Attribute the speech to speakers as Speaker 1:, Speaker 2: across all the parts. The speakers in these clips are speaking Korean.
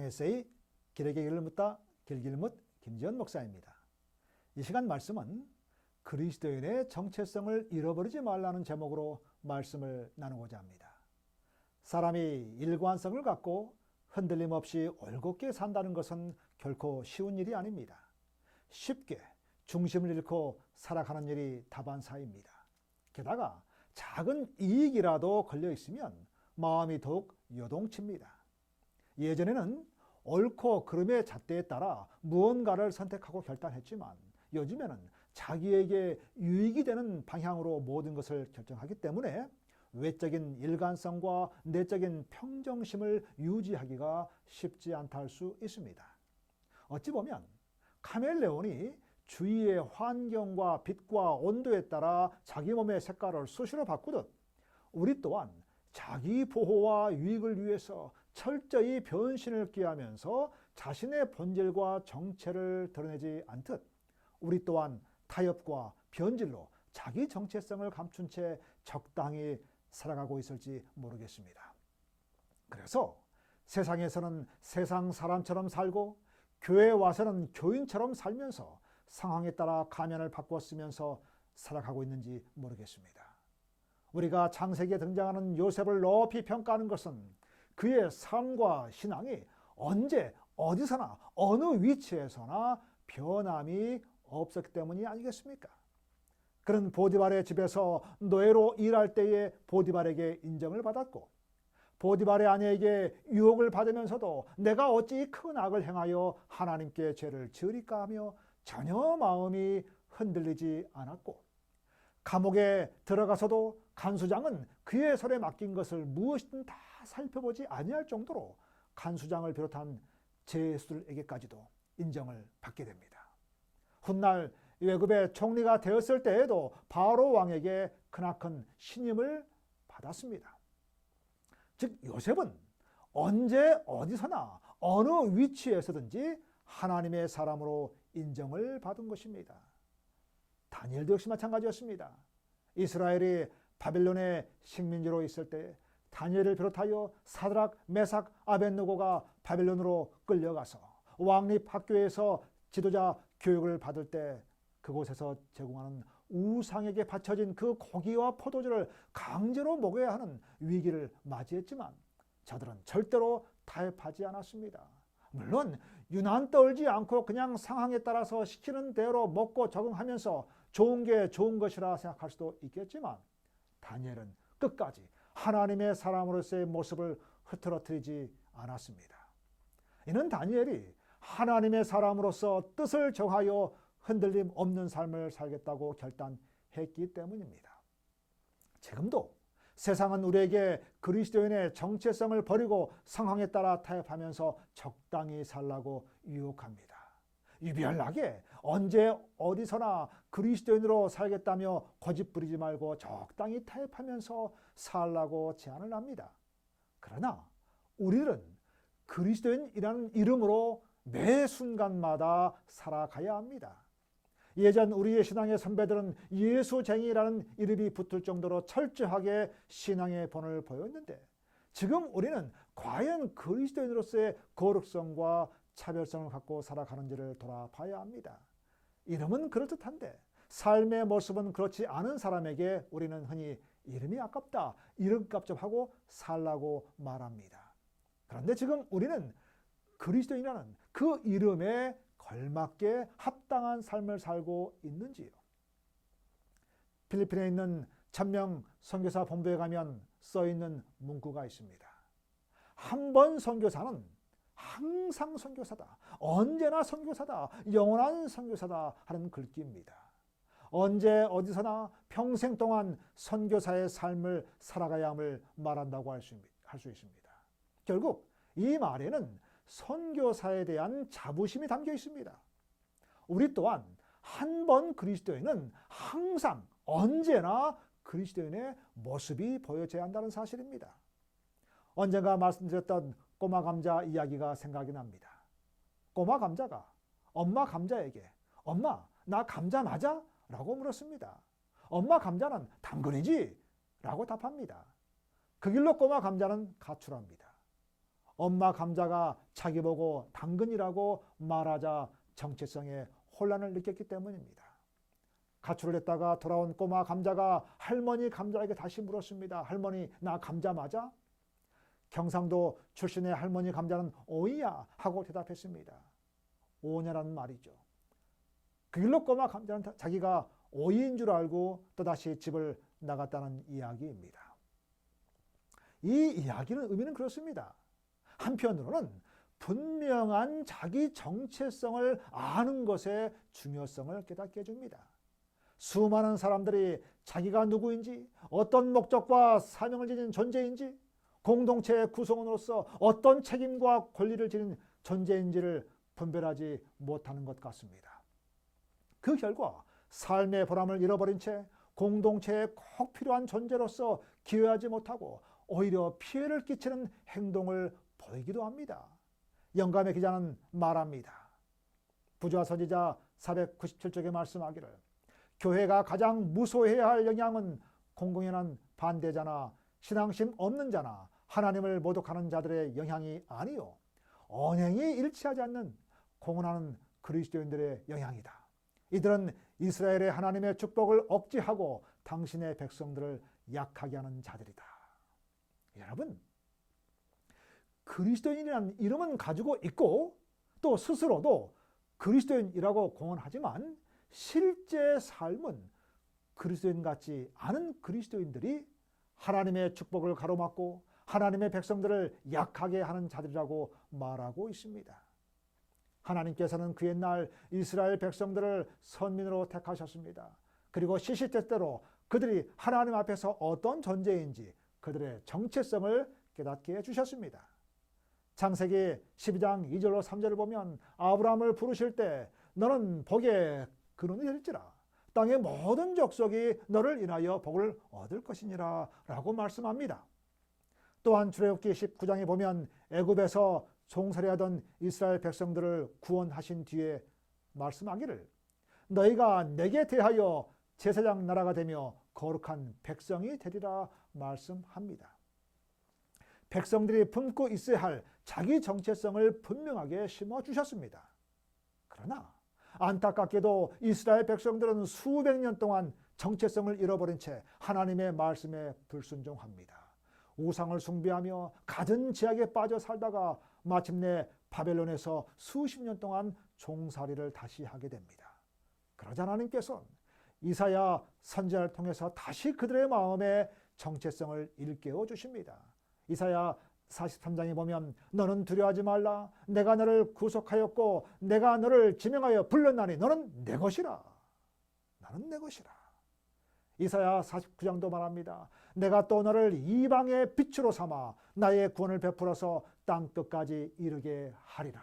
Speaker 1: 에세이 길에게 길을 묻다 길길 묻 김지연 목사입니다. 이 시간 말씀은 그리스도인의 정체성을 잃어버리지 말라는 제목으로 말씀을 나누고자 합니다. 사람이 일관성을 갖고 흔들림 없이 올곧게 산다는 것은 결코 쉬운 일이 아닙니다. 쉽게 중심을 잃고 살아가는 일이 다반사입니다. 게다가 작은 이익이라도 걸려 있으면 마음이 더욱 요동칩니다. 예전에는 옳고 그름의 잣대에 따라 무언가를 선택하고 결단했지만 요즘에는 자기에게 유익이 되는 방향으로 모든 것을 결정하기 때문에 외적인 일관성과 내적인 평정심을 유지하기가 쉽지 않다 할 수 있습니다. 어찌 보면 카멜레온이 주위의 환경과 빛과 온도에 따라 자기 몸의 색깔을 수시로 바꾸듯 우리 또한 자기 보호와 유익을 위해서 철저히 변신을 꾀하면서 자신의 본질과 정체를 드러내지 않듯 우리 또한 타협과 변질로 자기 정체성을 감춘 채 적당히 살아가고 있을지 모르겠습니다. 그래서 세상에서는 세상 사람처럼 살고 교회에 와서는 교인처럼 살면서 상황에 따라 가면을 바꿔 쓰면서 살아가고 있는지 모르겠습니다. 우리가 창세기에 등장하는 요셉을 높이 평가하는 것은 그의 삶과 신앙이 언제 어디서나 어느 위치에서나 변함이 없었기 때문이 아니겠습니까? 그는 보디발의 집에서 노예로 일할 때에 보디발에게 인정을 받았고 보디발의 아내에게 유혹을 받으면서도 내가 어찌 큰 악을 행하여 하나님께 죄를 지으리까 하며 전혀 마음이 흔들리지 않았고 감옥에 들어가서도 간수장은 그의 손에 맡긴 것을 무엇이든 다 살펴보지 아니할 정도로 간수장을 비롯한 제수들에게까지도 인정을 받게 됩니다. 훗날 외국의 총리가 되었을 때에도 바로 왕에게 크나큰 신임을 받았습니다. 즉 요셉은 언제 어디서나 어느 위치에서든지 하나님의 사람으로 인정을 받은 것입니다. 다니엘도 역시 마찬가지였습니다. 이스라엘이 바벨론의 식민지로 있을 때 다니엘을 비롯하여 사드락, 메삭, 아벳느고가 바벨론으로 끌려가서 왕립학교에서 지도자 교육을 받을 때 그곳에서 제공하는 우상에게 바쳐진 그 고기와 포도주를 강제로 먹여야 하는 위기를 맞이했지만 저들은 절대로 타협하지 않았습니다. 물론 유난 떨지 않고 그냥 상황에 따라서 시키는 대로 먹고 적응하면서 좋은 게 좋은 것이라 생각할 수도 있겠지만 다니엘은 끝까지 하나님의 사람으로서의 모습을 흐트러뜨리지 않았습니다. 이는 다니엘이 하나님의 사람으로서 뜻을 정하여 흔들림 없는 삶을 살겠다고 결단했기 때문입니다. 지금도 세상은 우리에게 그리스도인의 정체성을 버리고 상황에 따라 타협하면서 적당히 살라고 유혹합니다. 유별나게 언제 어디서나 그리스도인으로 살겠다며 고집 부리지 말고 적당히 타협하면서 살라고 제안을 합니다. 그러나 우리는 그리스도인이라는 이름으로 매 순간마다 살아가야 합니다. 예전 우리의 신앙의 선배들은 예수쟁이라는 이름이 붙을 정도로 철저하게 신앙의 본을 보였는데 지금 우리는 과연 그리스도인으로서의 거룩성과 차별성을 갖고 살아가는지를 돌아봐야 합니다. 이름은 그럴듯한데 삶의 모습은 그렇지 않은 사람에게 우리는 흔히 이름이 아깝다, 이름값 좀 하고 살라고 말합니다. 그런데 지금 우리는 그리스도인이라는 그 이름에 걸맞게 합당한 삶을 살고 있는지요? 필리핀에 있는 천명 선교사 본부에 가면 써있는 문구가 있습니다. 한 번 선교사는 항상 선교사다, 언제나 선교사다, 영원한 선교사다 하는 글귀입니다. 언제 어디서나 평생 동안 선교사의 삶을 살아가야 함을 말한다고 할 수 있습니다. 결국 이 말에는 선교사에 대한 자부심이 담겨 있습니다. 우리 또한 한 번 그리스도인은 항상 언제나 그리스도인의 모습이 보여져야 한다는 사실입니다. 언젠가 말씀드렸던 꼬마 감자 이야기가 생각이 납니다. 꼬마 감자가 엄마 감자에게 엄마 나 감자 맞아? 라고 물었습니다. 엄마 감자는 당근이지? 라고 답합니다. 그 길로 꼬마 감자는 가출합니다. 엄마 감자가 자기 보고 당근이라고 말하자 정체성에 혼란을 느꼈기 때문입니다. 가출을 했다가 돌아온 꼬마 감자가 할머니 감자에게 다시 물었습니다. 할머니, 나 감자 맞아? 경상도 출신의 할머니 감자는 오이야 하고 대답했습니다. 오냐라는 말이죠. 그 길로 꼬마 감자는 자기가 오이인 줄 알고 또다시 집을 나갔다는 이야기입니다. 이 이야기는 의미는 그렇습니다. 한편으로는 분명한 자기 정체성을 아는 것의 중요성을 깨닫게 해줍니다. 수많은 사람들이 자기가 누구인지, 어떤 목적과 사명을 지닌 존재인지, 공동체의 구성원으로서 어떤 책임과 권리를 지닌 존재인지를 분별하지 못하는 것 같습니다. 그 결과 삶의 보람을 잃어버린 채 공동체에 꼭 필요한 존재로서 기여하지 못하고 오히려 피해를 끼치는 행동을 보이기도 합니다. 영감의 기자는 말합니다. 부조화 선지자 497쪽에 말씀하기를 교회가 가장 무소해야 할 영향은 공공연한 반대자나 신앙심 없는 자나 하나님을 모독하는 자들의 영향이 아니요 언행이 일치하지 않는 공언하는 그리스도인들의 영향이다. 이들은 이스라엘의 하나님의 축복을 억제하고 당신의 백성들을 약하게 하는 자들이다. 여러분, 그리스도인이라는 이름은 가지고 있고 또 스스로도 그리스도인이라고 공언하지만 실제 삶은 그리스도인 같지 않은 그리스도인들이 하나님의 축복을 가로막고 하나님의 백성들을 약하게 하는 자들이라고 말하고 있습니다. 하나님께서는 그 옛날 이스라엘 백성들을 선민으로 택하셨습니다. 그리고 시시때때로 그들이 하나님 앞에서 어떤 존재인지 그들의 정체성을 깨닫게 해주셨습니다. 창세기 12장 2절로 3절을 보면 아브라함을 부르실 때 너는 복의 근원이 될지라 땅의 모든 족속이 너를 인하여 복을 얻을 것이니라 라고 말씀합니다. 또한 출애굽기 19장에 보면 애굽에서 종살이하던 이스라엘 백성들을 구원하신 뒤에 말씀하기를 너희가 내게 대하여 제사장 나라가 되며 거룩한 백성이 되리라 말씀합니다. 백성들이 품고 있어야 할 자기 정체성을 분명하게 심어주셨습니다. 그러나 안타깝게도 이스라엘 백성들은 수백 년 동안 정체성을 잃어버린 채 하나님의 말씀에 불순종합니다. 우상을 숭배하며 갖은 제약에 빠져 살다가 마침내 바벨론에서 수십 년 동안 종살이를 다시 하게 됩니다. 그러자 하나님께서는 이사야 선지자를 통해서 다시 그들의 마음에 정체성을 일깨워 주십니다. 이사야 43장에 보면 너는 두려워하지 말라. 내가 너를 구속하였고 내가 너를 지명하여 불렀나니 너는 내 것이라. 나는 내 것이라. 이사야 49장도 말합니다. 내가 또 너를 이방의 빛으로 삼아 나의 구원을 베풀어서 땅 끝까지 이르게 하리라.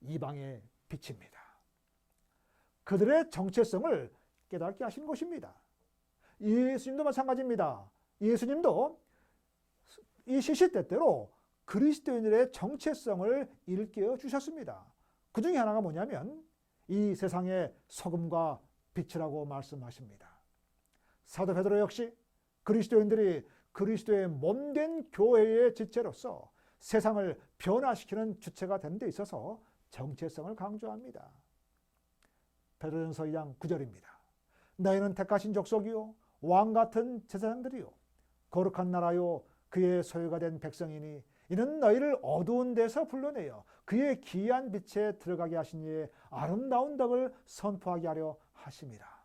Speaker 1: 이방의 빛입니다. 그들의 정체성을 깨닫게 하신 것입니다. 예수님도 마찬가지입니다. 예수님도 이 시시때때로 그리스도인들의 정체성을 일깨워 주셨습니다. 그 중에 하나가 뭐냐면 이 세상의 소금과 빛이라고 말씀하십니다. 사도 베드로 역시 그리스도인들이 그리스도의 몸된 교회의 지체로서 세상을 변화시키는 주체가 된 데 있어서 정체성을 강조합니다. 베드로전서 2장 9절입니다. 너희는 택하신 족속이요 왕 같은 제사장들이요 거룩한 나라요 그의 소유가 된 백성이니 이는 너희를 어두운 데서 불러내어 그의 기이한 빛에 들어가게 하신 이의 아름다운 덕을 선포하게 하려 하심이라.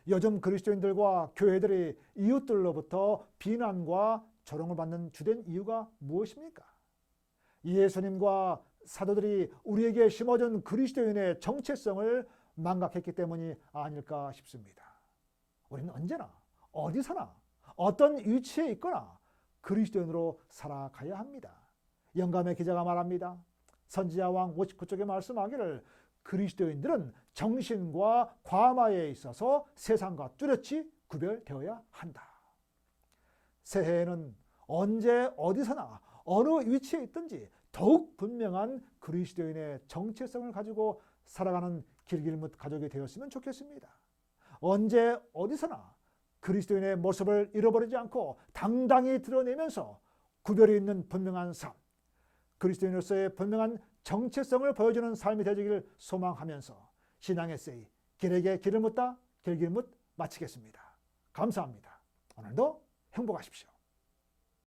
Speaker 1: 요즘 그리스도인들과 교회들이 이웃들로부터 비난과 조롱을 받는 주된 이유가 무엇입니까? 예수님과 사도들이 우리에게 심어준 그리스도인의 정체성을 망각했기 때문이 아닐까 싶습니다. 우리는 언제나 어디서나 어떤 위치에 있거나 그리스도인으로 살아가야 합니다. 영감의 기자가 말합니다. 선지자 왕 59쪽에 말씀하기를 그리스도인들은 정신과 과마에 있어서 세상과 뚜렷이 구별되어야 한다. 새해에는 언제 어디서나 어느 위치에 있든지 더욱 분명한 그리스도인의 정체성을 가지고 살아가는 길길뭇 가족이 되었으면 좋겠습니다. 언제 어디서나 그리스도인의 모습을 잃어버리지 않고 당당히 드러내면서 구별이 있는 분명한 삶, 그리스도인으로서의 분명한 정체성을 보여주는 삶이 되기를 소망하면서 신앙 에세이 길에게 길을 묻다 길길 묻 마치겠습니다. 감사합니다. 오늘도 행복하십시오.